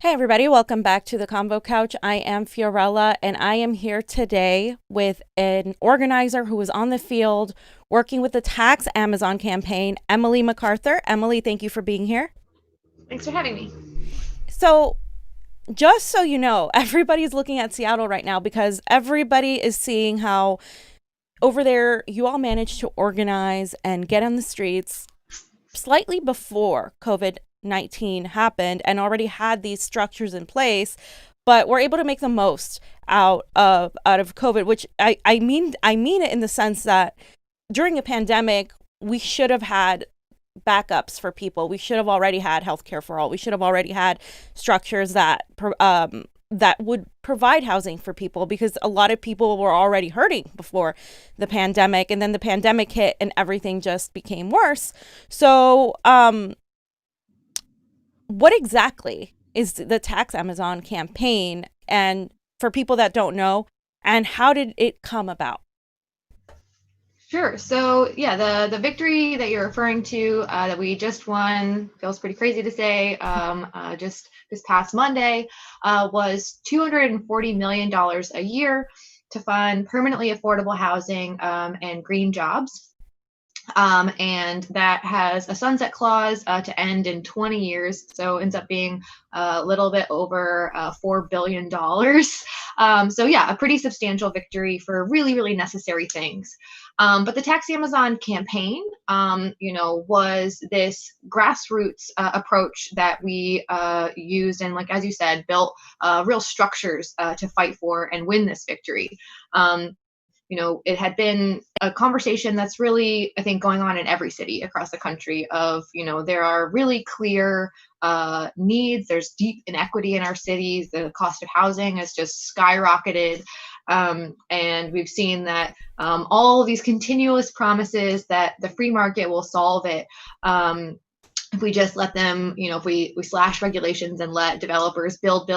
Hey everybody, welcome back to the Convo Couch. I am Fiorella and I am here today with an organizer who was on the field working with the Tax Amazon campaign, Emily MacArthur. Emily, thank you for being here. Thanks for having me. So, just so you know, everybody's looking at Seattle right now because everybody is seeing how over there you all managed to organize and get on the streets slightly before COVID-19 happened and already had these structures in place, but we're able to make the most out of COVID, which I mean it in the sense that during a pandemic, we should have had backups for people. We should have already had healthcare for all. We should have already had structures that would provide housing for people because a lot of people were already hurting before the pandemic, and then the pandemic hit and everything just became worse. So, what exactly is the Tax Amazon campaign? And for people that don't know, and how did it come about? Sure. So yeah, the victory that you're referring to that we just won feels pretty crazy to say. Just this past Monday was $240 million a year to fund permanently affordable housing and green jobs. And that has a sunset clause to end in 20 years. So ends up being a little bit over $4 billion. So yeah, a pretty substantial victory for really, really necessary things. But the Tax Amazon campaign, was this grassroots approach that we used and, like as you said, built real structures to fight for and win this victory. Um, it had been a conversation that's really, I think, going on in every city across the country of, there are really clear needs. There's deep inequity in our cities. The cost of housing has just skyrocketed. And we've seen that all of these continuous promises that the free market will solve it. If we just let them, if we slash regulations and let developers build,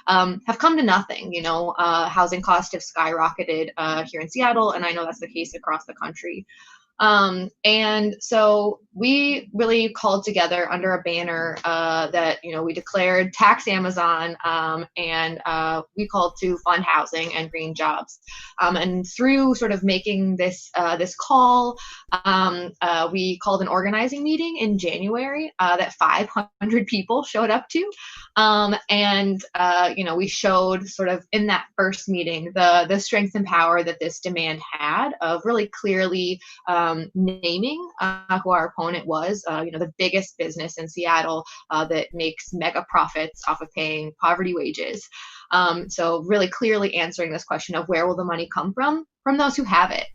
have come to nothing. Housing costs have skyrocketed here in Seattle, and I know that's the case across the country. And so we really called together under a banner that, we declared Tax Amazon, and we called to fund housing and green jobs. And through sort of making this call, we called an organizing meeting in January that 500 people showed up to. We showed sort of in that first meeting the strength and power that this demand had of really clearly naming who our opponent was, the biggest business in Seattle that makes mega profits off of paying poverty wages. So really clearly answering this question of where will the money come from those who have it.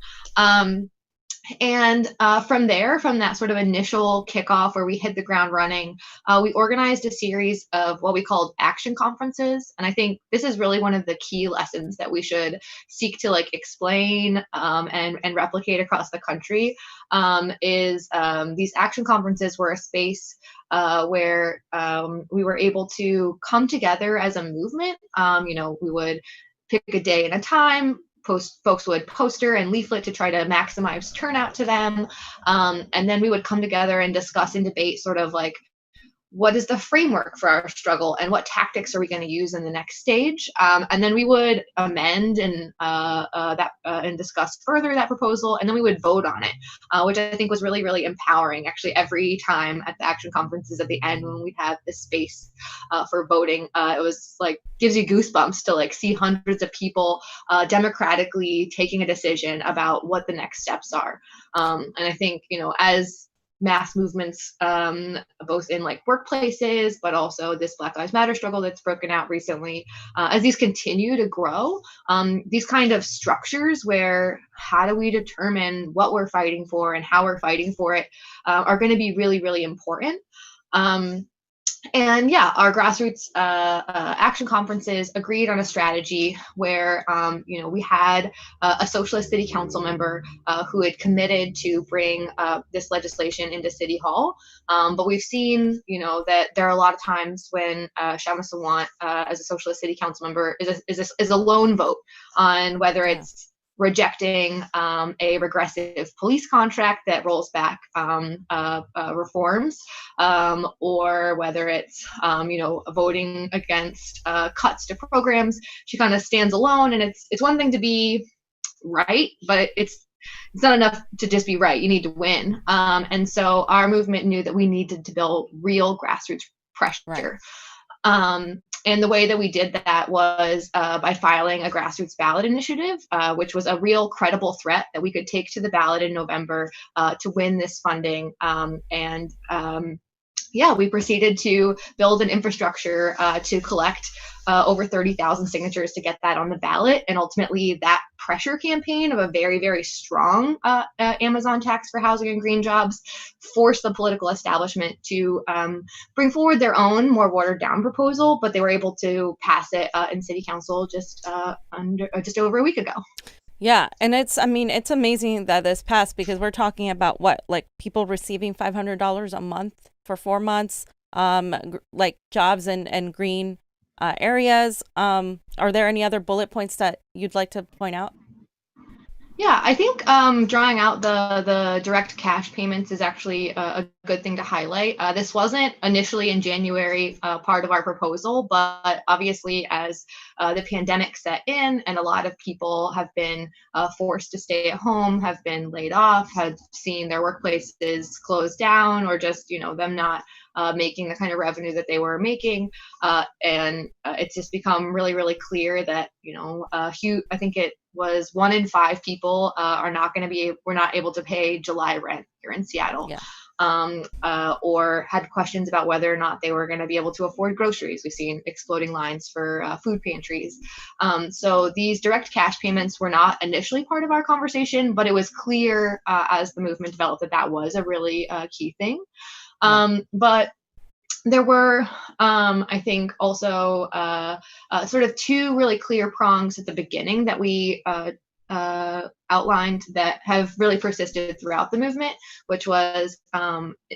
And from there, from that sort of initial kickoff where we hit the ground running, we organized a series of what we called action conferences. And I think this is really one of the key lessons that we should seek to explain and replicate across the country. Is these action conferences were a space where we were able to come together as a movement. We would pick a day and a time. Folks would poster and leaflet to try to maximize turnout to them. And then we would come together and discuss and debate sort of what is the framework for our struggle and what tactics are we going to use in the next stage. And then we would amend and discuss further that proposal, and then we would vote on it, which I think was really, really empowering. Actually, every time at the action conferences at the end when we'd have this space for voting, it was gives you goosebumps to see hundreds of people democratically taking a decision about what the next steps are. And I think, as mass movements, both in workplaces, but also this Black Lives Matter struggle that's broken out recently. As these continue to grow, these kind of structures where how do we determine what we're fighting for and how we're fighting for it are going to be really, really important. And yeah, our grassroots action conferences agreed on a strategy where, we had a socialist city council member who had committed to bring this legislation into City Hall. But we've seen, that there are a lot of times when Shama Sawant, as a socialist city council member, is a lone vote on whether Yeah. it's rejecting a regressive police contract that rolls back reforms, or whether it's voting against cuts to programs. She kind of stands alone, and it's one thing to be right, but it's not enough to just be right. You need to win. And so our movement knew that we needed to build real grassroots pressure. Right. And the way that we did that was by filing a grassroots ballot initiative, which was a real credible threat that we could take to the ballot in November to win this funding. We proceeded to build an infrastructure to collect over 30,000 signatures to get that on the ballot. And ultimately, that pressure campaign of a very, very strong Amazon tax for housing and green jobs forced the political establishment to bring forward their own more watered down proposal, but they were able to pass it in city council just over a week ago. Yeah, and it's amazing that this passed, because we're talking about like people receiving $500 a month for 4 months, like jobs and green areas. Are there any other bullet points that you'd like to point out? Yeah, I think drawing out the direct cash payments is actually a good thing to highlight. This wasn't initially in January part of our proposal, but obviously as the pandemic set in and a lot of people have been forced to stay at home, have been laid off, have seen their workplaces closed down, or just them not making the kind of revenue that they were making, and it's just become really, really clear that I think it was 1 in 5 people we're not able to pay July rent here in Seattle. Yeah. Or had questions about whether or not they were going to be able to afford groceries. We've seen exploding lines for food pantries. So these direct cash payments were not initially part of our conversation, but it was clear as the movement developed that was a really key thing. But there were, I think, also sort of 2 really clear prongs at the beginning that we outlined that have really persisted throughout the movement, which was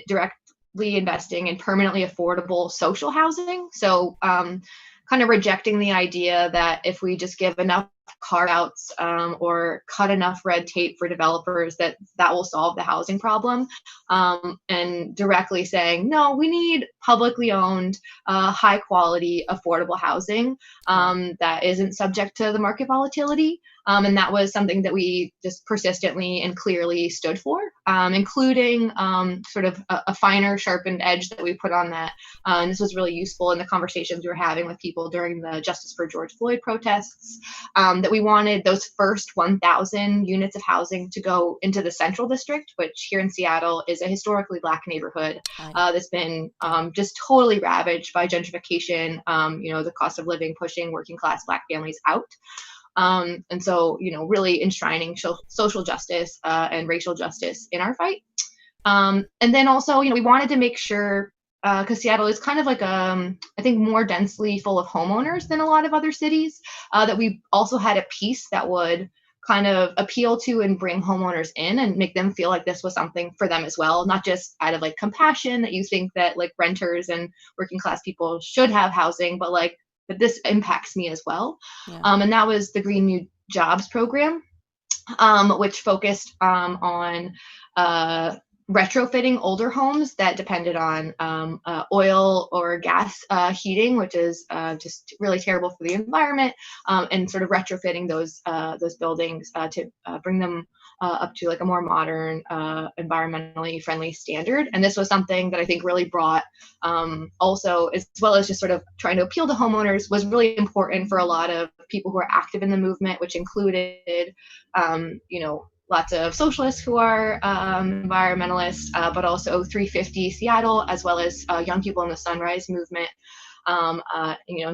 directly investing in permanently affordable social housing. So kind of rejecting the idea that if we just give enough carve-outs or cut enough red tape for developers that will solve the housing problem, and directly saying, no, we need publicly owned, high quality, affordable housing that isn't subject to the market volatility. And that was something that we just persistently and clearly stood for, including sort of a finer, sharpened edge that we put on that. And this was really useful in the conversations we were having with people during the Justice for George Floyd protests, that we wanted those first 1,000 units of housing to go into the Central District, which here in Seattle is a historically Black neighborhood that's been just totally ravaged by gentrification, the cost of living pushing working class Black families out. And so, really enshrining social justice and racial justice in our fight. And then also, we wanted to make sure, because Seattle is kind of like, I think, more densely full of homeowners than a lot of other cities, that we also had a piece that would kind of appeal to and bring homeowners in and make them feel like this was something for them as well, not just out of like compassion that you think that like renters and working class people should have housing, but like, but this impacts me as well. Yeah. And that was the Green New Jobs program, which focused on retrofitting older homes that depended on oil or gas heating, which is just really terrible for the environment, and sort of retrofitting those buildings to bring them up to like a more modern, environmentally friendly standard. And this was something that I think really brought, also, as well as just sort of trying to appeal to homeowners, was really important for a lot of people who are active in the movement, which included, lots of socialists who are environmentalists, but also 350 Seattle, as well as young people in the Sunrise Movement,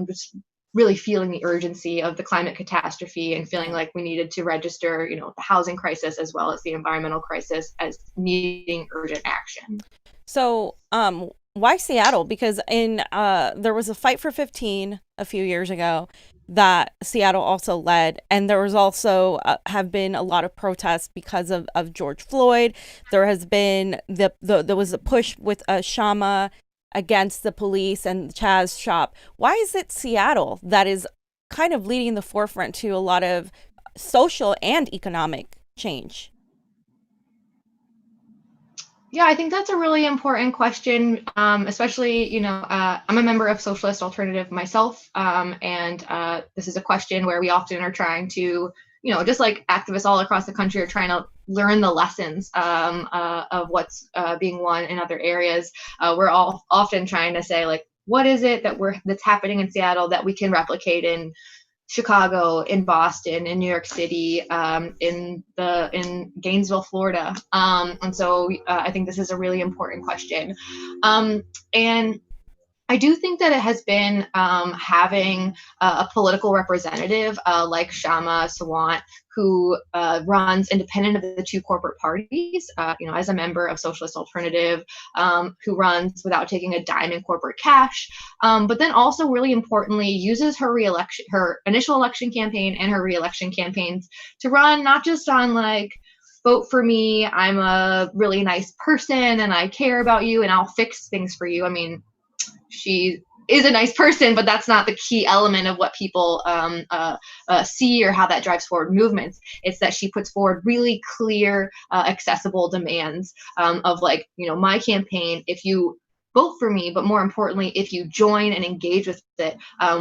just really feeling the urgency of the climate catastrophe and feeling like we needed to register, the housing crisis as well as the environmental crisis as needing urgent action. So, why Seattle? Because there was a Fight for 15 a few years ago that Seattle also led, and there was also have been a lot of protests because of George Floyd. There has been there was a push with Shama against the police and the Chaz shop. Why is it Seattle that is kind of leading the forefront to a lot of social and economic change? Yeah, I think that's a really important question, especially, I'm a member of Socialist Alternative myself, and this is a question where we often are trying to, just like activists all across the country are trying to learn the lessons of what's being won in other areas. We're all often trying to say, like, what is it that's happening in Seattle that we can replicate in Chicago, in Boston, in New York City, in Gainesville, Florida, and so I think this is a really important question, and I do think that it has been having a political representative like Shama Sawant, who runs independent of the two corporate parties, as a member of Socialist Alternative, who runs without taking a dime in corporate cash, but then also really importantly uses her initial election campaign and her reelection campaigns to run not just on like, vote for me, I'm a really nice person and I care about you and I'll fix things for you. I mean, she is a nice person, but that's not the key element of what people see or how that drives forward movements. It's that she puts forward really clear, accessible demands of like, my campaign, if you vote for me, but more importantly, if you join and engage with it,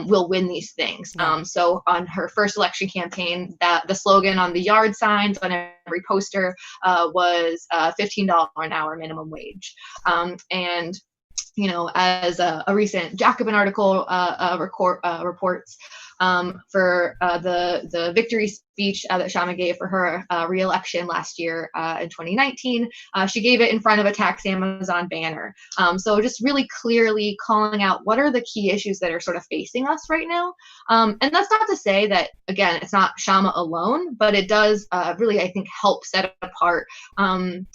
we'll win these things. Yeah. So on her first election campaign, that the slogan on the yard signs on every poster was $15 an hour minimum wage. And as a recent Jacobin article reports, for the victory speech that Shama gave for her re-election last year in 2019, she gave it in front of a Tax Amazon banner. So just really clearly calling out what are the key issues that are sort of facing us right now. And that's not to say that, again, it's not Shama alone, but it does really, I think, help set apart having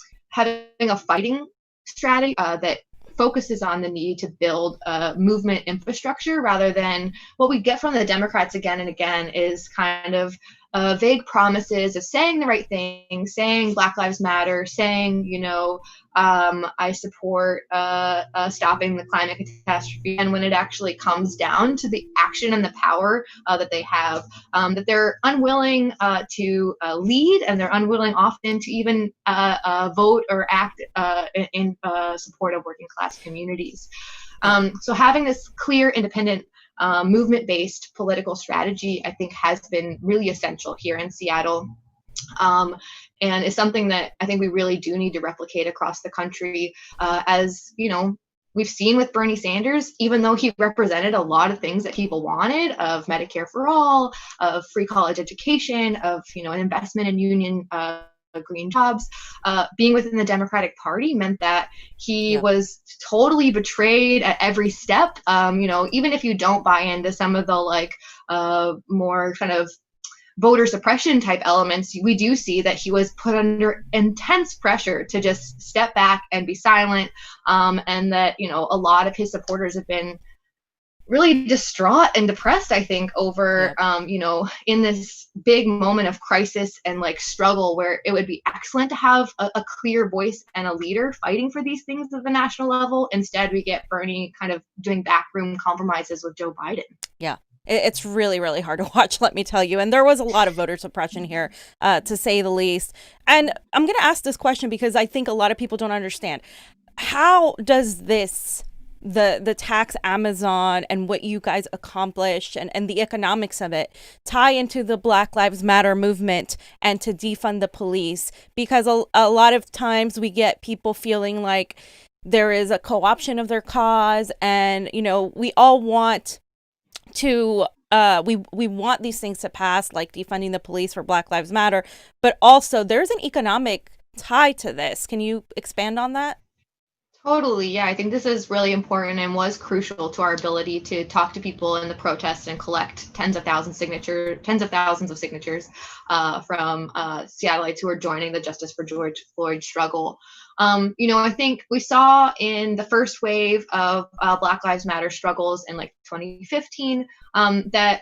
a fighting strategy that focuses on the need to build a movement infrastructure rather than what we get from the Democrats again and again is kind of vague promises of saying the right thing, saying Black Lives Matter, saying, I support stopping the climate catastrophe. And when it actually comes down to the action and the power that they have, that they're unwilling to lead, and they're unwilling often to even vote or act in support of working class communities. So having this clear, independent, movement-based political strategy, I think, has been really essential here in Seattle, and is something that I think we really do need to replicate across the country. As we've seen with Bernie Sanders, even though he represented a lot of things that people wanted, of Medicare for all, of free college education, of an investment in union green jobs, being within the Democratic Party meant that he was totally betrayed at every step. Even if you don't buy into some of the more kind of voter suppression type elements, we do see that he was put under intense pressure to just step back and be silent, and that a lot of his supporters have been really distraught and depressed, I think, over, in this big moment of crisis and struggle, where it would be excellent to have a clear voice and a leader fighting for these things at the national level. Instead, we get Bernie kind of doing backroom compromises with Joe Biden. Yeah. It's really, really hard to watch, let me tell you. And there was a lot of voter suppression here, to say the least. And I'm going to ask this question because I think a lot of people don't understand. How does this, the tax Amazon and what you guys accomplished and the economics of it, tie into the Black Lives Matter movement and to defund the police? Because a lot of times we get people feeling like there is a co-option of their cause, and we all want to we want these things to pass, like defunding the police for Black Lives Matter, but also there's an economic tie to this. Can you expand on that? Totally. Yeah, I think this is really important and was crucial to our ability to talk to people in the protests and collect tens of thousands of signatures from Seattleites who are joining the Justice for George Floyd struggle. I think we saw in the first wave of Black Lives Matter struggles in 2015 that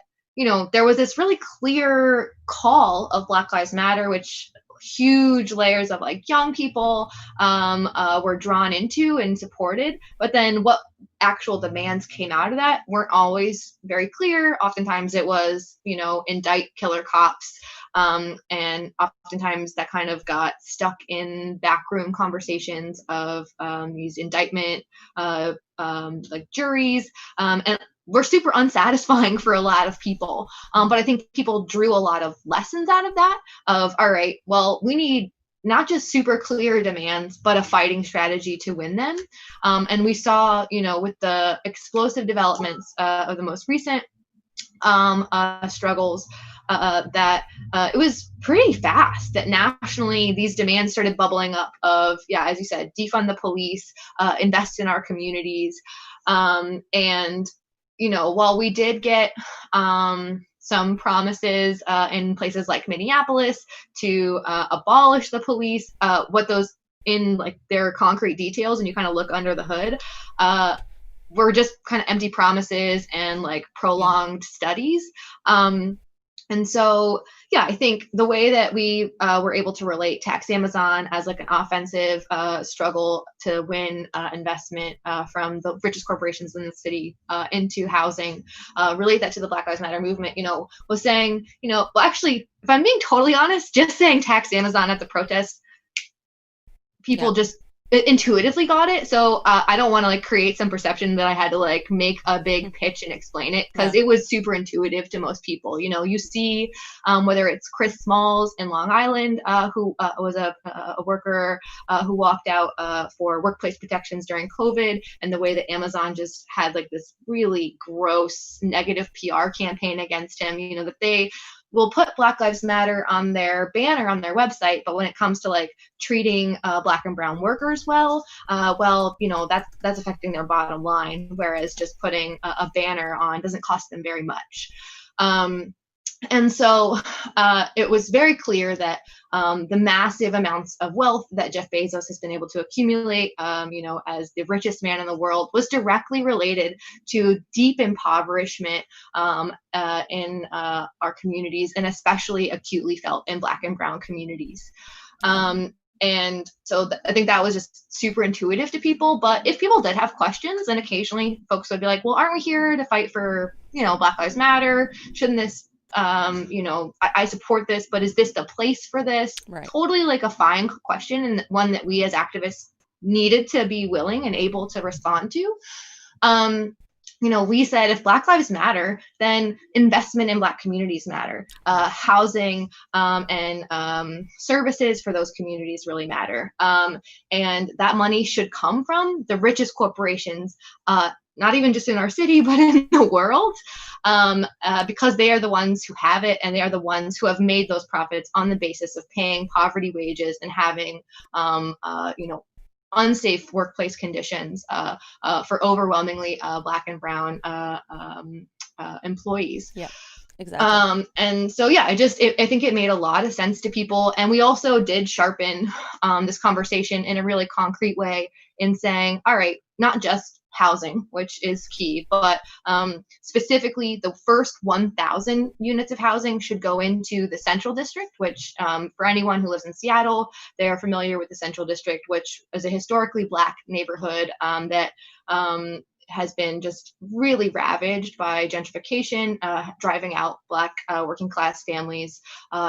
there was this really clear call of Black Lives Matter, which huge layers of young people were drawn into and supported, but then what actual demands came out of that weren't always very clear. Oftentimes it was indict killer cops, And oftentimes that kind of got stuck in backroom conversations of these indictment like juries, and were super unsatisfying for a lot of people. But I think people drew a lot of lessons out of that, of, all right, well, we need not just super clear demands, but a fighting strategy to win them. And we saw, with the explosive developments of the most recent struggles, that it was pretty fast that nationally these demands started bubbling up of, yeah, as you said, defund the police, invest in our communities. And, while we did get some promises in places like Minneapolis to abolish the police, what those in like their concrete details, and you kind of look under the hood, were just kind of empty promises and like prolonged studies. And so, yeah, I think the way that we were able to relate Tax Amazon as like an offensive struggle to win investment from the richest corporations in the city into housing, relate that to the Black Lives Matter movement, was saying, well, actually, if I'm being totally honest, just saying Tax Amazon at the protest, people just intuitively got it. So I don't want to like create some perception that I had to like make a big pitch and explain it, because it was super intuitive to most people. You see whether it's Chris Smalls in Long Island, who was a worker who walked out for workplace protections during COVID, and the way that Amazon just had like this really gross negative PR campaign against him, that they will put Black Lives Matter on their banner on their website, but when it comes to like treating Black and brown workers well, that's affecting their bottom line, whereas just putting a banner on doesn't cost them very much. And so it was very clear that the massive amounts of wealth that Jeff Bezos has been able to accumulate, as the richest man in the world, was directly related to deep impoverishment in our communities, and especially acutely felt in Black and brown communities. And so I think that was just super intuitive to people. But if people did have questions, then occasionally folks would be like, well, aren't we here to fight for, Black Lives Matter? Shouldn't this I support this, but is this the place for this? Right. Totally like a fine question, and one that we as activists needed to be willing and able to respond to. We said if Black Lives matter, then investment in Black communities matter. Housing and services for those communities really matter. And that money should come from the richest corporations, not even just in our city, but in the world, because they are the ones who have it, and they are the ones who have made those profits on the basis of paying poverty wages and having, unsafe workplace conditions for overwhelmingly Black and brown employees. Yeah. Exactly. And so, yeah, I think it made a lot of sense to people. And we also did sharpen this conversation in a really concrete way in saying, all right, not just housing, which is key, but specifically the first 1,000 units of housing should go into the Central District, which for anyone who lives in Seattle, they are familiar with the Central District, which is a historically Black neighborhood that has been just really ravaged by gentrification, driving out Black working class families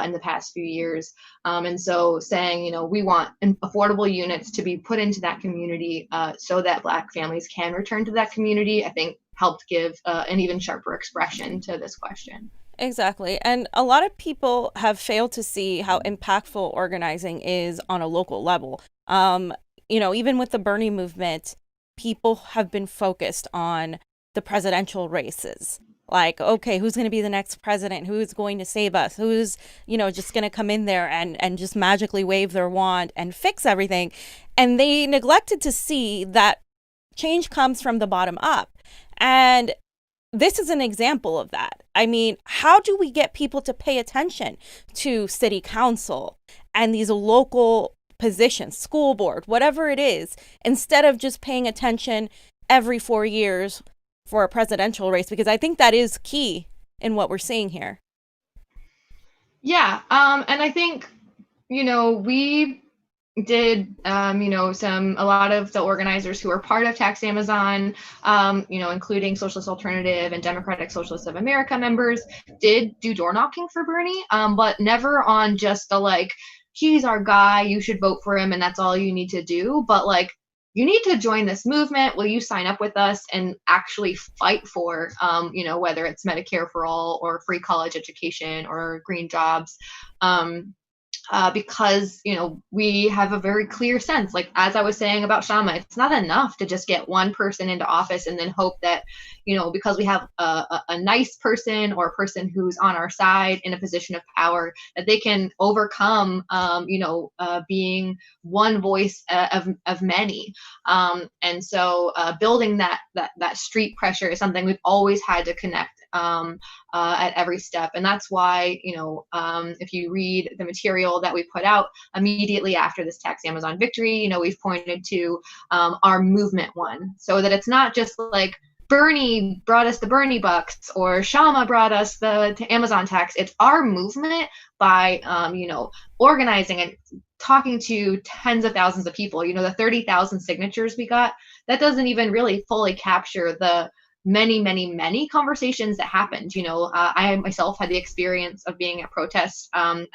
in the past few years. And so saying, we want affordable units to be put into that community so that Black families can return to that community, I think helped give an even sharper expression to this question. Exactly. And a lot of people have failed to see how impactful organizing is on a local level. Even with the Bernie movement, people have been focused on the presidential races. Like, okay, who's going to be the next president? Who's going to save us? Who's, just going to come in there and just magically wave their wand and fix everything? And they neglected to see that change comes from the bottom up. And this is an example of that. I mean, how do we get people to pay attention to city council and these local positions, school board, whatever it is, instead of just paying attention every 4 years for a presidential race? Because I think that is key in what we're seeing here. Yeah. And I think, we did a lot of the organizers who are part of Tax Amazon, including Socialist Alternative and Democratic Socialists of America members, did do door knocking for Bernie, but never on just the like, he's our guy, you should vote for him and that's all you need to do, but like, you need to join this movement. Will you sign up with us and actually fight for, whether it's Medicare for all or free college education or green jobs? Because we have a very clear sense, like as I was saying about Shama, it's not enough to just get one person into office and then hope that because we have a nice person or a person who's on our side in a position of power, that they can overcome being one voice of many. And so building that street pressure is something we've always had to connect at every step. And that's why, if you read the material that we put out immediately after this Tax Amazon victory, we've pointed to our movement one, so that it's not just like Bernie brought us the Bernie bucks or Shama brought us the Amazon tax. It's our movement by, organizing and talking to tens of thousands of people. The 30,000 signatures we got, that doesn't even really fully capture the many conversations that happened. I myself had the experience of being at protests and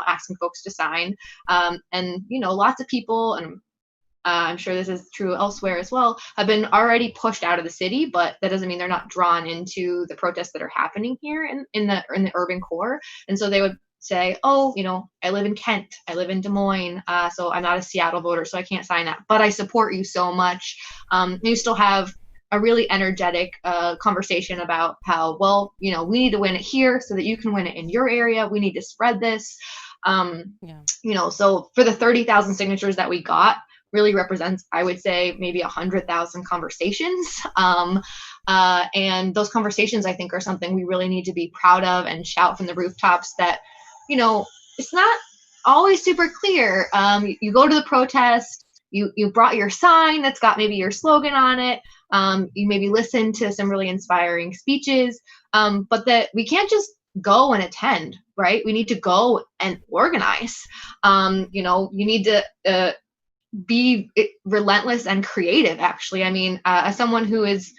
asking folks to sign, and lots of people, and I'm sure this is true elsewhere as well, have been already pushed out of the city, but that doesn't mean they're not drawn into the protests that are happening here in the urban core. And so they would say, oh, I live in Kent, I live in Des Moines, so I'm not a Seattle voter, so I can't sign that, but I support you so much. You still have a really energetic conversation about how, well, we need to win it here so that you can win it in your area. We need to spread this. So for the 30,000 signatures that we got, really represents, I would say, maybe 100,000 conversations. And those conversations, I think, are something we really need to be proud of and shout from the rooftops that, it's not always super clear. You go to the protest, you brought your sign that's got maybe your slogan on it. You maybe listen to some really inspiring speeches, but that we can't just go and attend, right? We need to go and organize. You need to be relentless and creative, actually. I mean, as someone who is,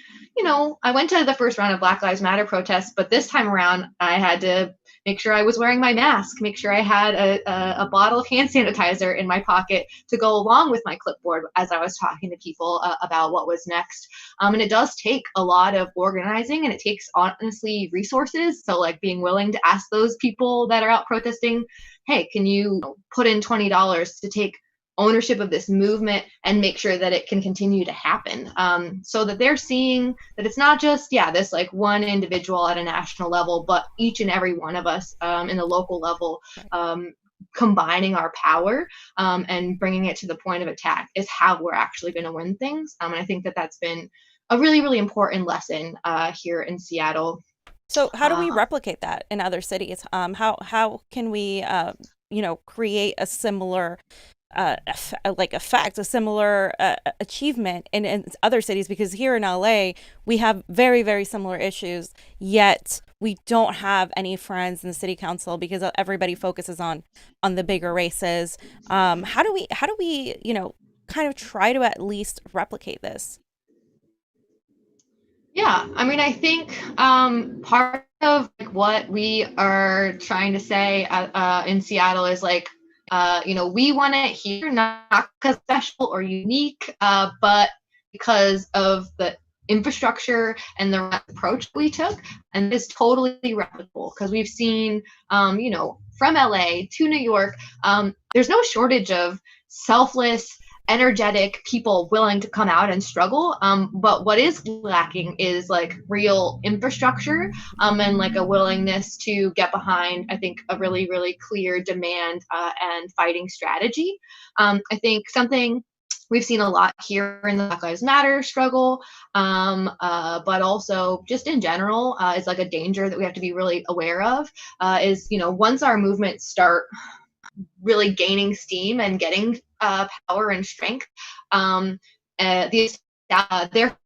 I went to the first round of Black Lives Matter protests, but this time around I had to make sure I was wearing my mask, make sure I had a bottle of hand sanitizer in my pocket to go along with my clipboard as I was talking to people about what was next. And it does take a lot of organizing, and it takes, honestly, resources. So like being willing to ask those people that are out protesting, hey, can you put in $20 to take ownership of this movement and make sure that it can continue to happen, so that they're seeing that it's not just this like one individual at a national level, but each and every one of us in the local level, combining our power and bringing it to the point of attack is how we're actually going to win things. And I think that that's been a really, really important lesson here in Seattle. So how do we replicate that in other cities? How can we create a similar effect, a similar achievement in other cities? Because here in LA, we have very, very similar issues, yet we don't have any friends in the city council because everybody focuses on the bigger races. How do we kind of try to at least replicate this? Yeah, I mean, I think part of like what we are trying to say in Seattle is like, we want it here, not because special or unique, but because of the infrastructure and the approach we took, and it's totally replicable because we've seen, from LA to New York, there's no shortage of selfless, energetic people willing to come out and struggle. But what is lacking is like real infrastructure, and like a willingness to get behind, I think, a really, really clear demand and fighting strategy. I think something we've seen a lot here in the Black Lives Matter struggle, but also just in general, is like a danger that we have to be really aware of, is, once our movements start really gaining steam and getting power and strength, their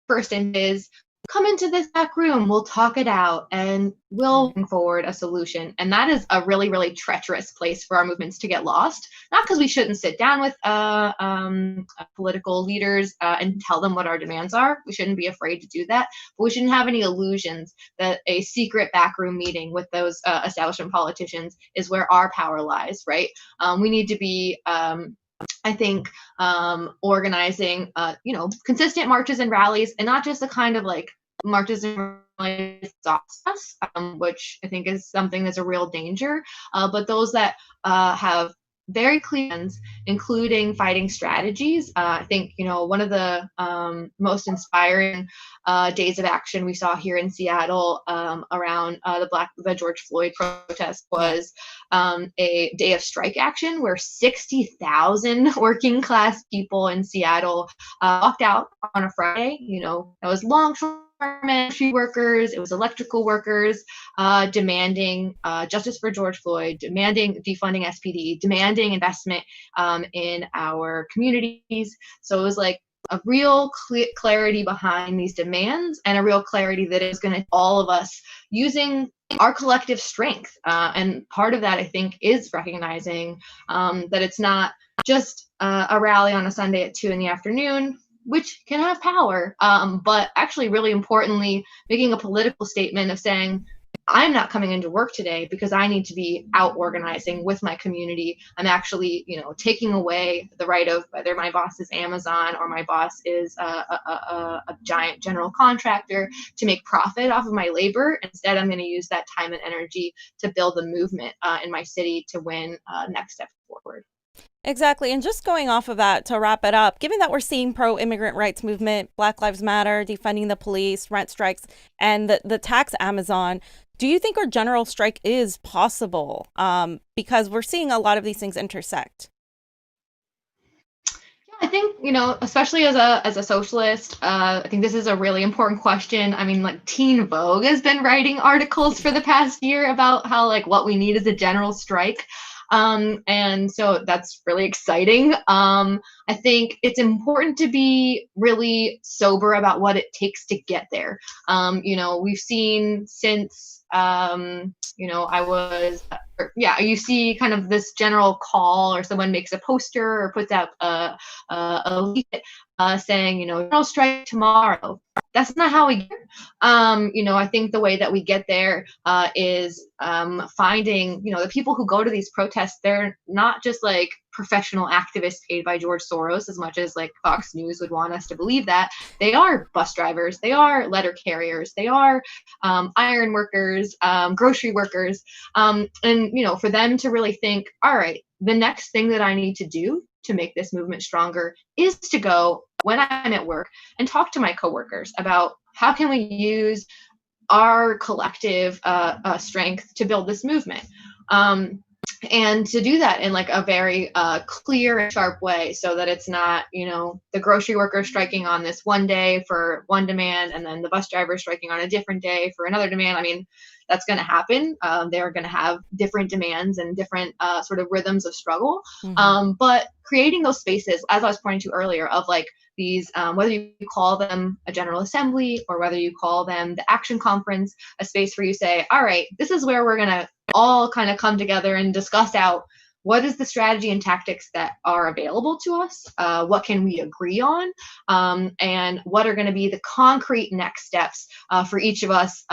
first is come into this back room, we'll talk it out, and we'll bring forward a solution. And that is a really, really treacherous place for our movements to get lost. Not because we shouldn't sit down with political leaders and tell them what our demands are. We shouldn't be afraid to do that. But we shouldn't have any illusions that a secret backroom meeting with those establishment politicians is where our power lies, right? We need to be I think organizing, consistent marches and rallies, and not just the kind of like marches and rallies us, which I think is something that's a real danger. But those that have very clear plans, including fighting strategies. I think one of the most inspiring days of action we saw here in Seattle around the George Floyd protest was a day of strike action where 60,000 working class people in Seattle walked out on a Friday. It was longshoremen, workers, it was electrical workers demanding justice for George Floyd, demanding defunding SPD, demanding investment in our communities. So it was like a real clarity behind these demands, and a real clarity that is going to all of us using our collective strength. And part of that, I think, is recognizing that it's not just a rally on a Sunday at 2 p.m, which can have power, but actually, really importantly, making a political statement of saying, I'm not coming into work today because I need to be out organizing with my community. I'm actually, taking away the right of whether my boss is Amazon or my boss is a giant general contractor to make profit off of my labor. Instead, I'm going to use that time and energy to build a movement in my city to win next step forward. Exactly. And just going off of that to wrap it up, given that we're seeing pro-immigrant rights movement, Black Lives Matter, defunding the police, rent strikes, and the tax Amazon, do you think our general strike is possible? Because we're seeing a lot of these things intersect. I think, especially as a socialist, I think this is a really important question. I mean, like Teen Vogue has been writing articles for the past year about how what we need is a general strike. And so that's really exciting. I think it's important to be really sober about what it takes to get there. We've seen since, you see kind of this general call, or someone makes a poster or puts out a leaflet saying, general strike tomorrow. That's not how we get there. I think the way that we get there is finding, the people who go to these protests, they're not just like professional activists paid by George Soros, as much as like Fox News would want us to believe that. They are bus drivers, they are letter carriers, they are iron workers, grocery workers. And, for them to really think, all right, the next thing that I need to do to make this movement stronger is to go when I'm at work and talk to my coworkers about how can we use our collective strength to build this movement. And to do that in like a very clear and sharp way, so that it's not, the grocery worker striking on this one day for one demand, and then the bus driver striking on a different day for another demand. I mean, that's going to happen. They're going to have different demands and different sort of rhythms of struggle. But creating those spaces, as I was pointing to earlier, of like these, whether you call them a general assembly or whether you call them the action conference, a space where you say, all right, this is where we're going to all kind of come together and discuss out what is the strategy and tactics that are available to us, what can we agree on, and what are going to be the concrete next steps for each of us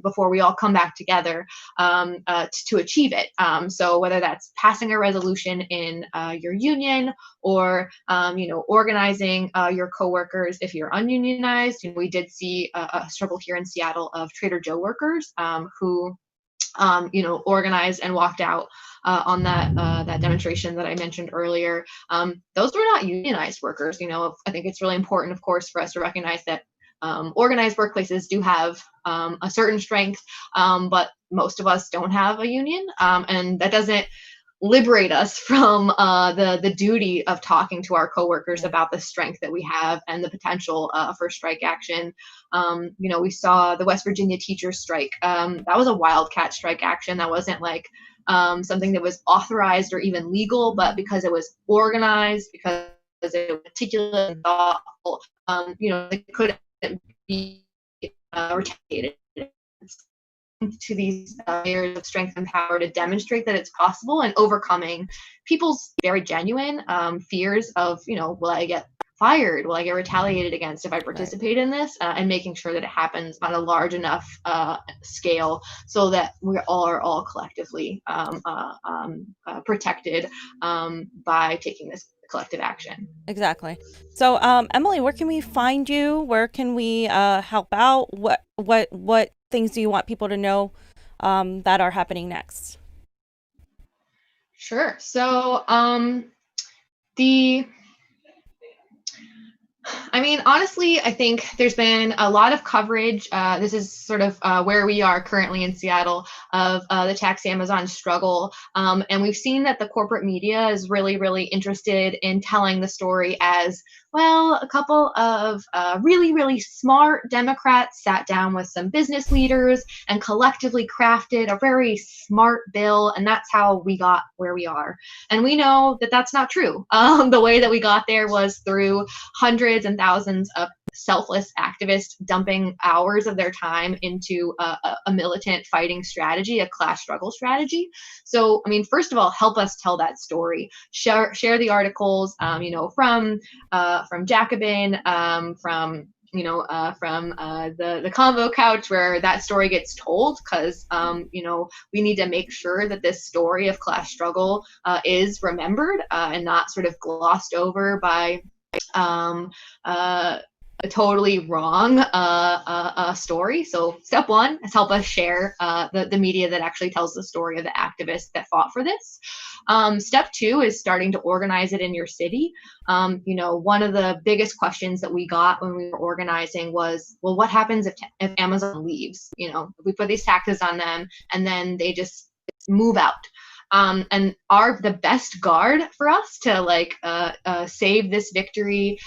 before we all come back together to achieve it. So whether that's passing a resolution in your union, or organizing your coworkers if you're ununionized. We did see a struggle here in Seattle of Trader Joe workers who organized and walked out on that demonstration that I mentioned earlier. Those were not unionized workers. I think it's really important, of course, for us to recognize that organized workplaces do have a certain strength, but most of us don't have a union, and that doesn't liberate us from the duty of talking to our coworkers about the strength that we have and the potential for strike action. We saw the West Virginia teachers strike. That was a wildcat strike action. That wasn't like something that was authorized or even legal, but because it was organized, because it was meticulous and thoughtful, it couldn't be retaliated to these layers of strength and power to demonstrate that it's possible, and overcoming people's very genuine fears of, will I get fired? Will I get retaliated against if I participate in this? And making sure that it happens on a large enough scale so that we are all collectively protected by taking this collective action. Exactly. So, Emily, where can we find you? Where can we help out? What things do you want people to know that are happening next? Sure. So, the I mean, honestly, I think there's been a lot of coverage. This is sort of where we are currently in Seattle of the tax Amazon struggle. And we've seen that the corporate media is really, really interested in telling the story as, well, a couple of really, really smart Democrats sat down with some business leaders and collectively crafted a very smart bill. And that's how we got where we are. And we know that that's not true. The way that we got there was through hundreds and thousands of selfless activists dumping hours of their time into a militant fighting strategy, a class struggle strategy. So, I mean, first of all, help us tell that story. Share the articles, from Jacobin, from the Convo Couch, where that story gets told, because we need to make sure that this story of class struggle is remembered and not sort of glossed over by a totally wrong story. So step one is help us share the media that actually tells the story of the activists that fought for this. Step two is starting to organize it in your city. One of the biggest questions that we got when we were organizing was, well, what happens if Amazon leaves? If we put these taxes on them and then they just move out. And the best guard for us to save this victory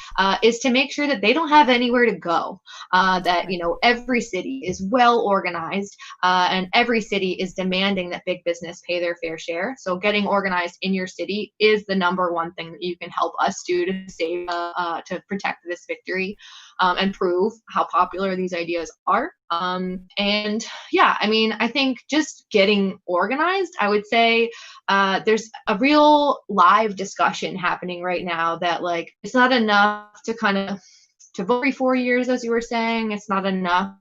is to make sure that they don't have anywhere to go, that every city is well organized, and every city is demanding that big business pay their fair share. So getting organized in your city is the number one thing that you can help us do to save to protect this victory, and prove how popular these ideas are. And yeah, I mean, I think just getting organized, I would say there's a real live discussion happening right now that it's not enough to vote every 4 years, as you were saying. It's not enough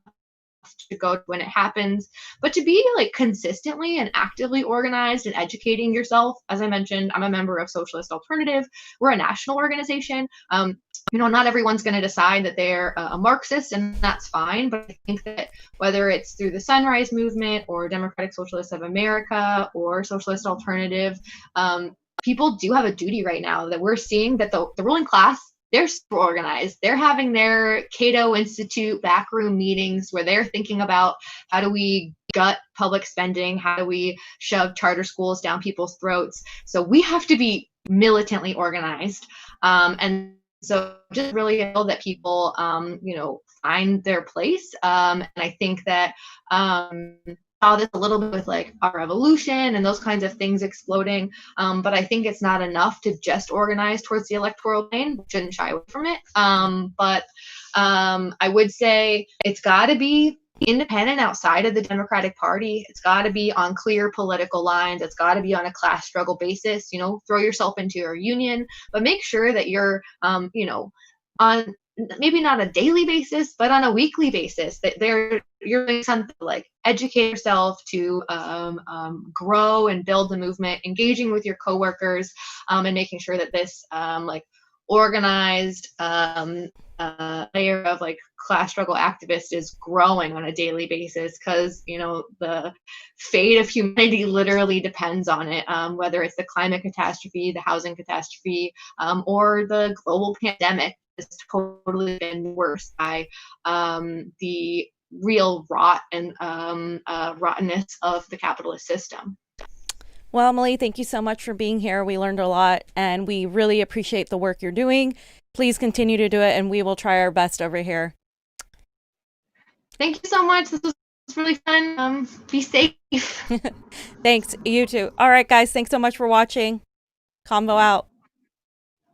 to go when it happens, but to be consistently and actively organized and educating yourself. As I mentioned, I'm a member of Socialist Alternative. We're a national organization. Not everyone's going to decide that they're a Marxist, and that's fine. But I think that whether it's through the Sunrise Movement or Democratic Socialists of America or Socialist Alternative, people do have a duty right now that we're seeing that the ruling class, they're super organized. They're having their Cato Institute backroom meetings where they're thinking about how do we gut public spending, how do we shove charter schools down people's throats. So we have to be militantly organized. And so just really feel that people, find their place. And I think that saw this a little bit with our revolution and those kinds of things exploding. But I think it's not enough to just organize towards the electoral lane. We shouldn't shy away from it. But I would say it's got to be independent outside of the Democratic Party. It's got to be on clear political lines. It's got to be on a class struggle basis. Throw yourself into your union, but make sure that you're, on maybe not a daily basis, but on a weekly basis, that you're doing something like educate yourself to grow and build the movement, engaging with your coworkers, and making sure that this organized layer of class struggle activists is growing on a daily basis, because the fate of humanity literally depends on it, whether it's the climate catastrophe, the housing catastrophe, or the global pandemic has totally been worse by the real rot and rottenness of the capitalist system. Well, Emily, thank you so much for being here. We learned a lot, and we really appreciate the work you're doing. Please continue to do it, and we will try our best over here. Thank you so much. This was really fun. Be safe. Thanks. You too. All right, guys. Thanks so much for watching. Convo out.